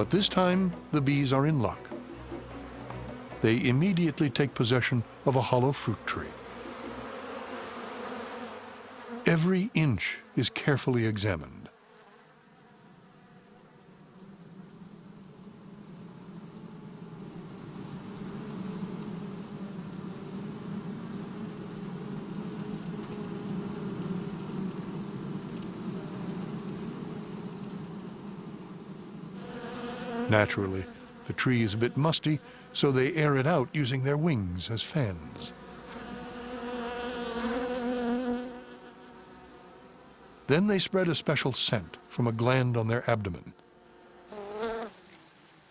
But this time, the bees are in luck. They immediately take possession of a hollow fruit tree. Every inch is carefully examined. Naturally, the tree is a bit musty, so they air it out using their wings as fans. Then they spread a special scent from a gland on their abdomen.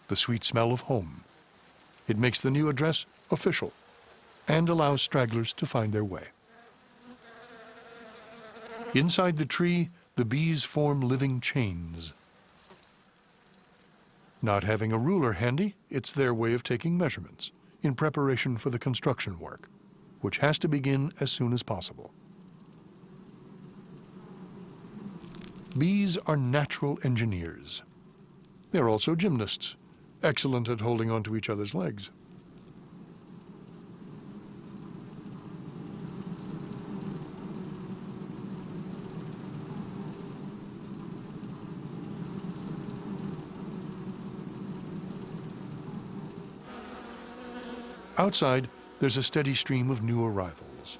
The sweet smell of home. It makes the new address official and allows stragglers to find their way. Inside the tree, the bees form living chains. Not having a ruler handy, it's their way of taking measurements in preparation for the construction work, which has to begin as soon as possible. Bees are natural engineers. They're also gymnasts, excellent at holding onto each other's legs. Outside, there's a steady stream of new arrivals.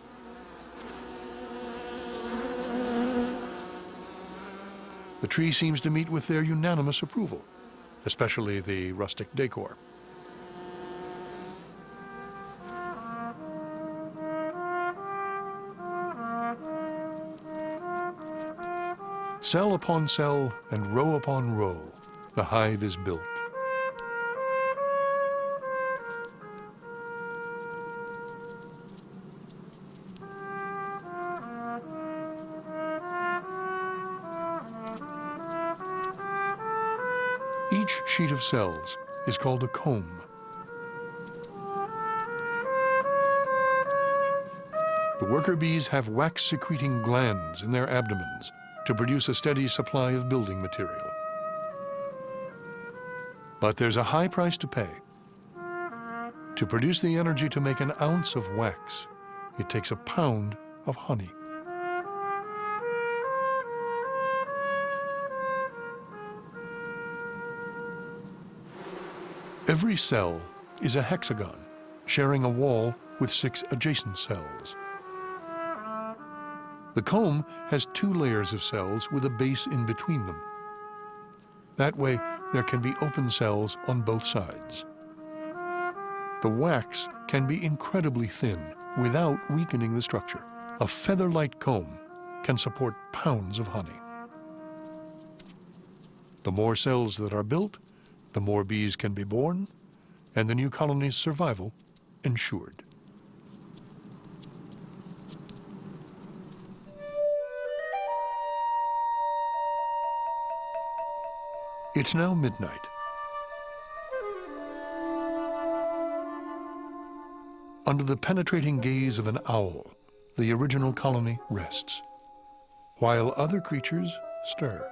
The tree seems to meet with their unanimous approval, especially the rustic decor. Cell upon cell and row upon row, the hive is built. Each sheet of cells is called a comb. The worker bees have wax-secreting glands in their abdomens to produce a steady supply of building material. But there's a high price to pay. To produce the energy to make an ounce of wax, it takes a pound of honey. Every cell is a hexagon, sharing a wall with 6 adjacent cells. The comb has 2 layers of cells with a base in between them. That way, there can be open cells on both sides. The wax can be incredibly thin without weakening the structure. A feather-light comb can support pounds of honey. The more cells that are built, the more bees can be born, and the new colony's survival ensured. It's now midnight. Under the penetrating gaze of an owl, the original colony rests, while other creatures stir.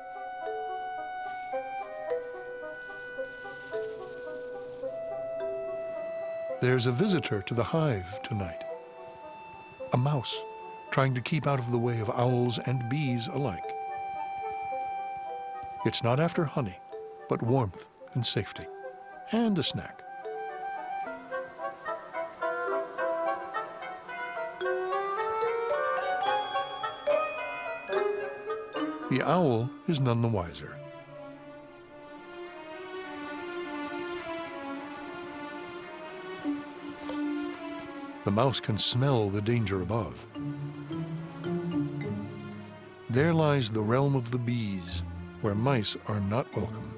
There's a visitor to the hive tonight. A mouse trying to keep out of the way of owls and bees alike. It's not after honey, but warmth and safety, and a snack. The owl is none the wiser. The mouse can smell the danger above. There lies the realm of the bees, where mice are not welcome.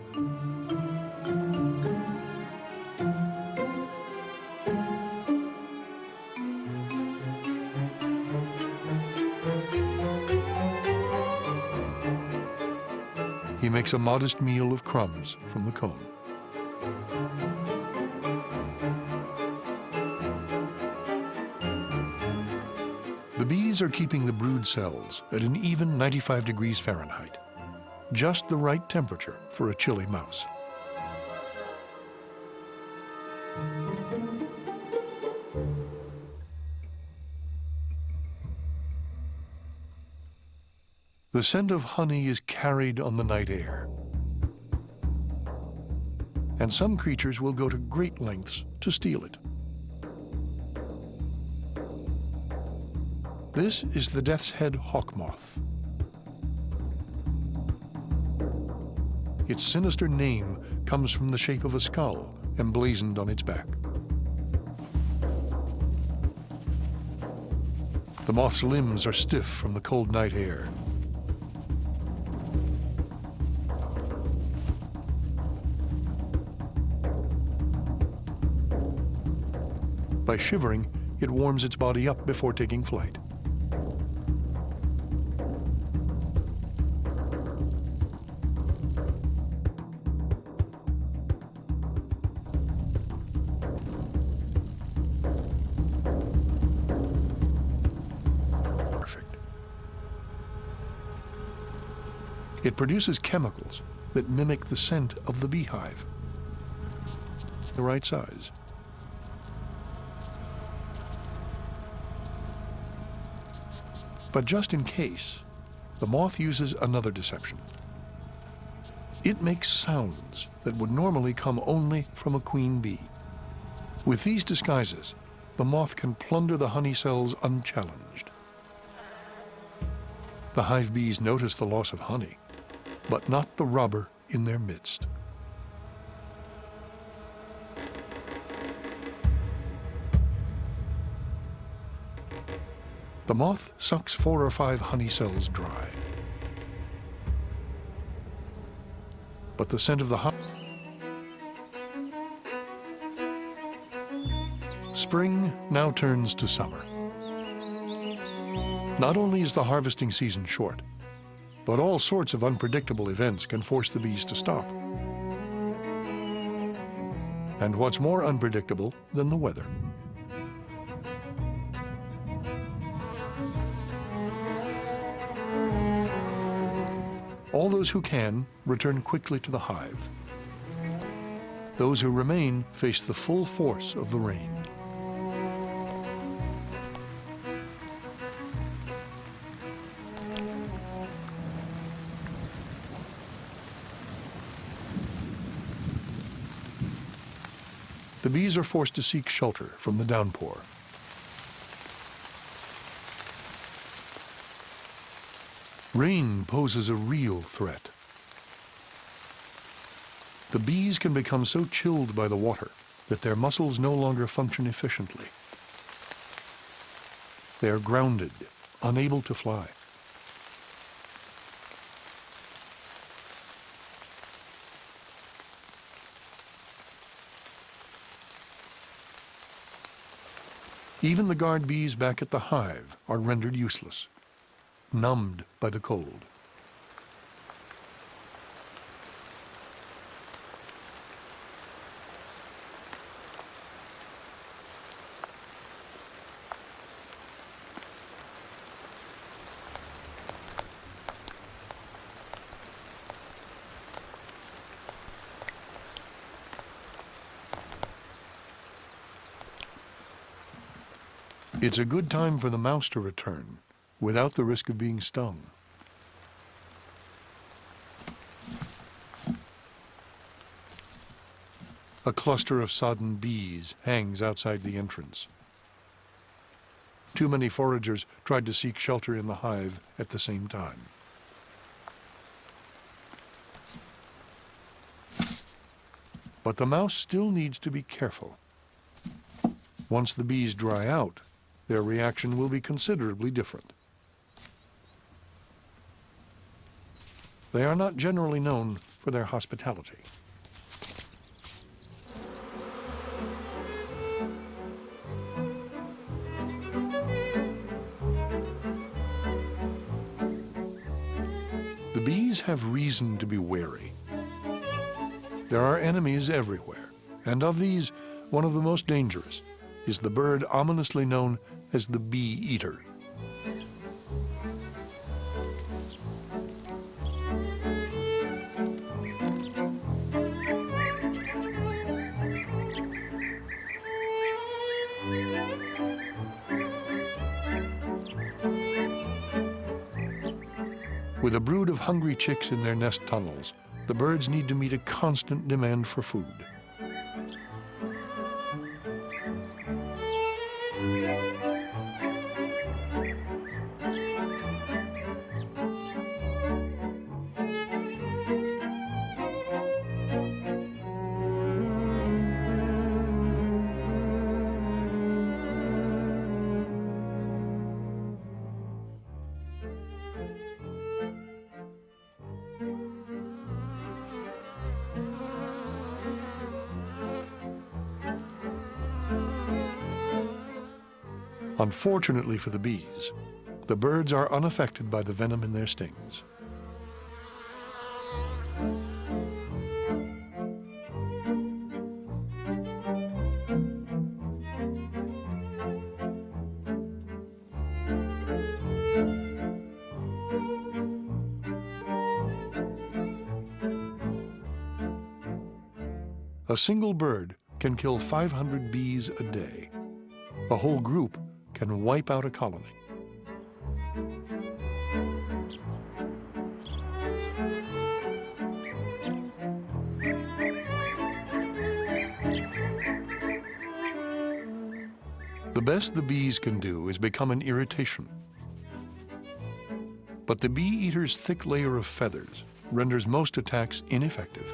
He makes a modest meal of crumbs from the comb. The bees are keeping the brood cells at an even 95 degrees Fahrenheit, just the right temperature for a chilly mouse. The scent of honey is carried on the night air, and some creatures will go to great lengths to steal it. This is the death's head hawk moth. Its sinister name comes from the shape of a skull emblazoned on its back. The moth's limbs are stiff from the cold night air. By shivering, it warms its body up before taking flight. Perfect. It produces chemicals that mimic the scent of the beehive. The right size. But just in case, the moth uses another deception. It makes sounds that would normally come only from a queen bee. With these disguises, the moth can plunder the honey cells unchallenged. The hive bees notice the loss of honey, but not the robber in their midst. The moth sucks 4 or 5 honey cells dry. But the scent of the hive. Spring now turns to summer. Not only is the harvesting season short, but all sorts of unpredictable events can force the bees to stop. And what's more unpredictable than the weather? All those who can return quickly to the hive. Those who remain face the full force of the rain. The bees are forced to seek shelter from the downpour. Rain poses a real threat. The bees can become so chilled by the water that their muscles no longer function efficiently. They are grounded, unable to fly. Even the guard bees back at the hive are rendered useless, numbed by the cold. It's a good time for the mouse to return, without the risk of being stung. A cluster of sodden bees hangs outside the entrance. Too many foragers tried to seek shelter in the hive at the same time. But the mouse still needs to be careful. Once the bees dry out, their reaction will be considerably different. They are not generally known for their hospitality. The bees have reason to be wary. There are enemies everywhere, and of these, one of the most dangerous is the bird ominously known as the bee-eater. With a brood of hungry chicks in their nest tunnels, the birds need to meet a constant demand for food. Unfortunately for the bees, the birds are unaffected by the venom in their stings. A single bird can kill 500 bees a day. A whole group can wipe out a colony. The best the bees can do is become an irritation. But the bee eater's thick layer of feathers renders most attacks ineffective.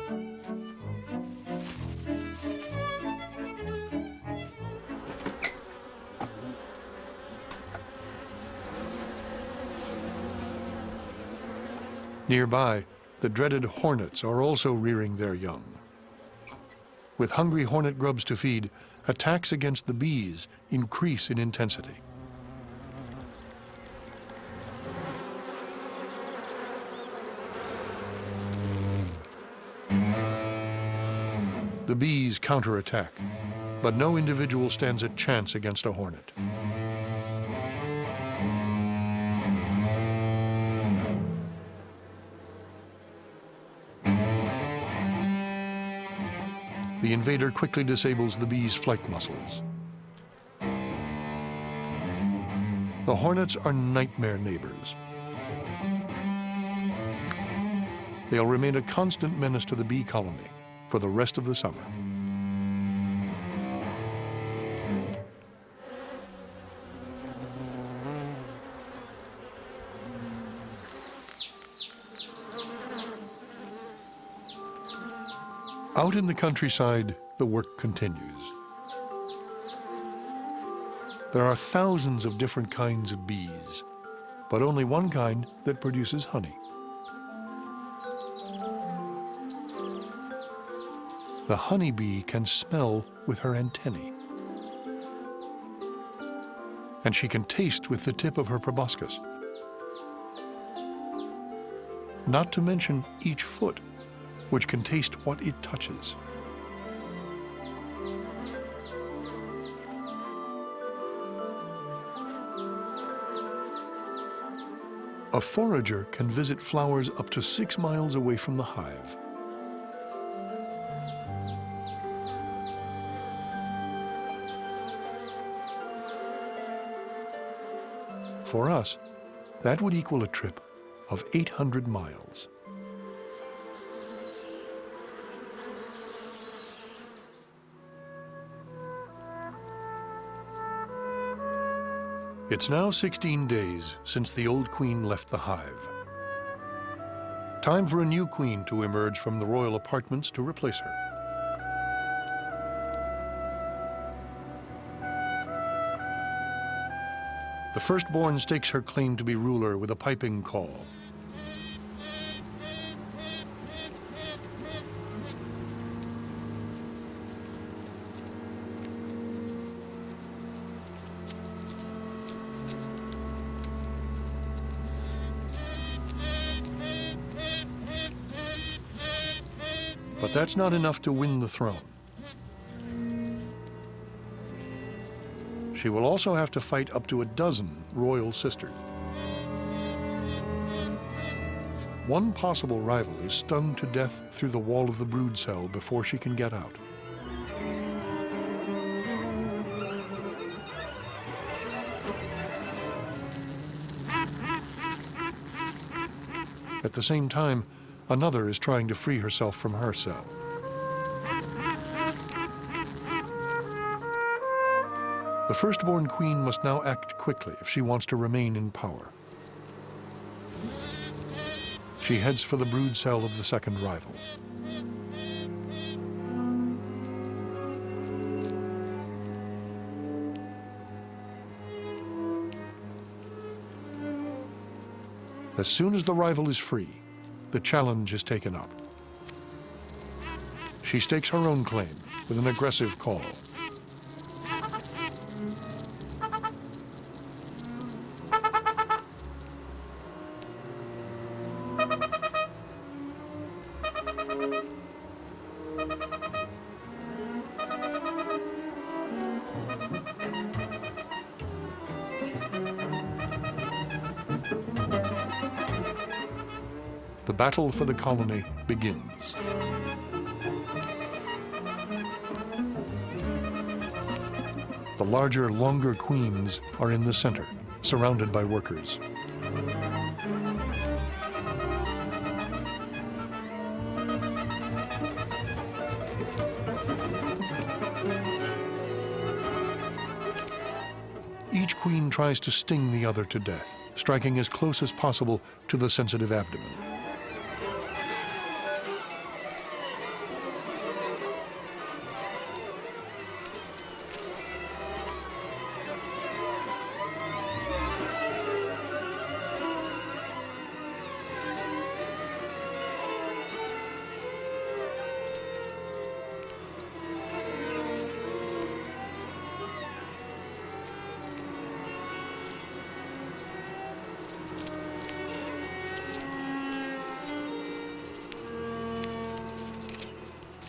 Nearby, the dreaded hornets are also rearing their young. With hungry hornet grubs to feed, attacks against the bees increase in intensity. The bees counterattack, but no individual stands a chance against a hornet. The invader quickly disables the bee's flight muscles. The hornets are nightmare neighbors. They'll remain a constant menace to the bee colony for the rest of the summer. Out in the countryside, the work continues. There are thousands of different kinds of bees, but only one kind that produces honey. The honeybee can smell with her antennae, and she can taste with the tip of her proboscis. Not to mention each foot, which can taste what it touches. A forager can visit flowers up to 6 miles away from the hive. For us, that would equal a trip of 800 miles. It's now 16 days since the old queen left the hive. Time for a new queen to emerge from the royal apartments to replace her. The firstborn stakes her claim to be ruler with a piping call. But that's not enough to win the throne. She will also have to fight up to a dozen royal sisters. One possible rival is stung to death through the wall of the brood cell before she can get out. At the same time, another is trying to free herself from her cell. The firstborn queen must now act quickly if she wants to remain in power. She heads for the brood cell of the second rival. As soon as the rival is free, the challenge is taken up. She stakes her own claim with an aggressive call. The battle for the colony begins. The larger, longer queens are in the center, surrounded by workers. Each queen tries to sting the other to death, striking as close as possible to the sensitive abdomen.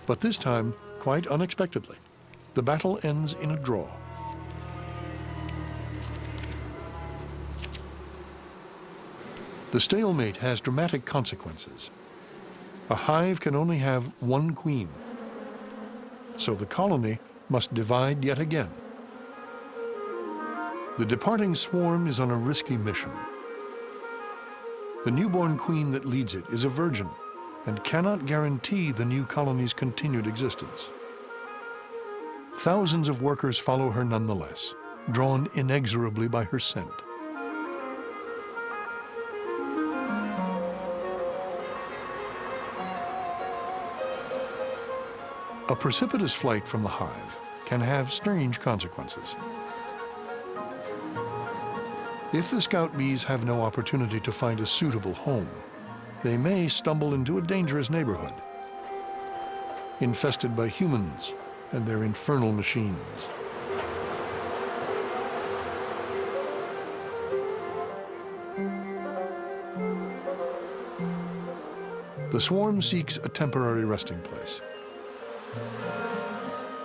But this time, quite unexpectedly, the battle ends in a draw. The stalemate has dramatic consequences. A hive can only have one queen, so the colony must divide yet again. The departing swarm is on a risky mission. The newborn queen that leads it is a virgin and cannot guarantee the new colony's continued existence. Thousands of workers follow her nonetheless, drawn inexorably by her scent. A precipitous flight from the hive can have strange consequences. If the scout bees have no opportunity to find a suitable home, they may stumble into a dangerous neighborhood, infested by humans and their infernal machines. The swarm seeks a temporary resting place.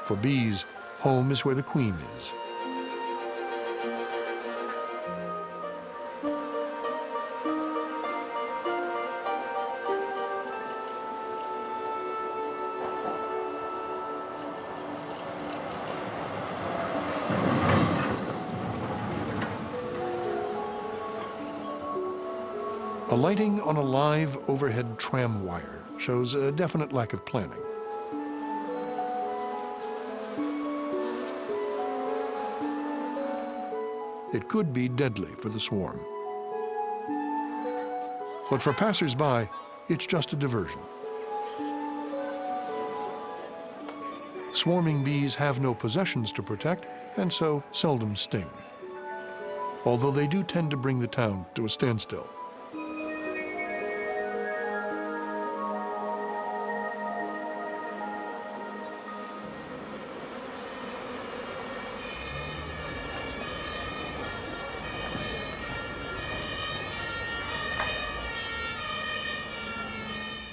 For bees, home is where the queen is. Alighting on a live overhead tram wire shows a definite lack of planning. It could be deadly for the swarm. But for passers-by, it's just a diversion. Swarming bees have no possessions to protect and so seldom sting, although they do tend to bring the town to a standstill.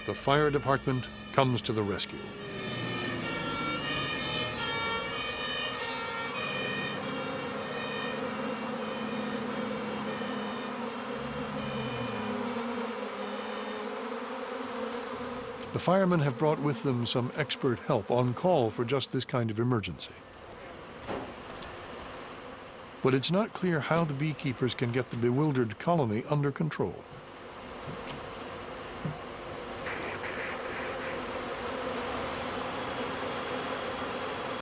The fire department comes to the rescue. The firemen have brought with them some expert help on call for just this kind of emergency. But it's not clear how the beekeepers can get the bewildered colony under control.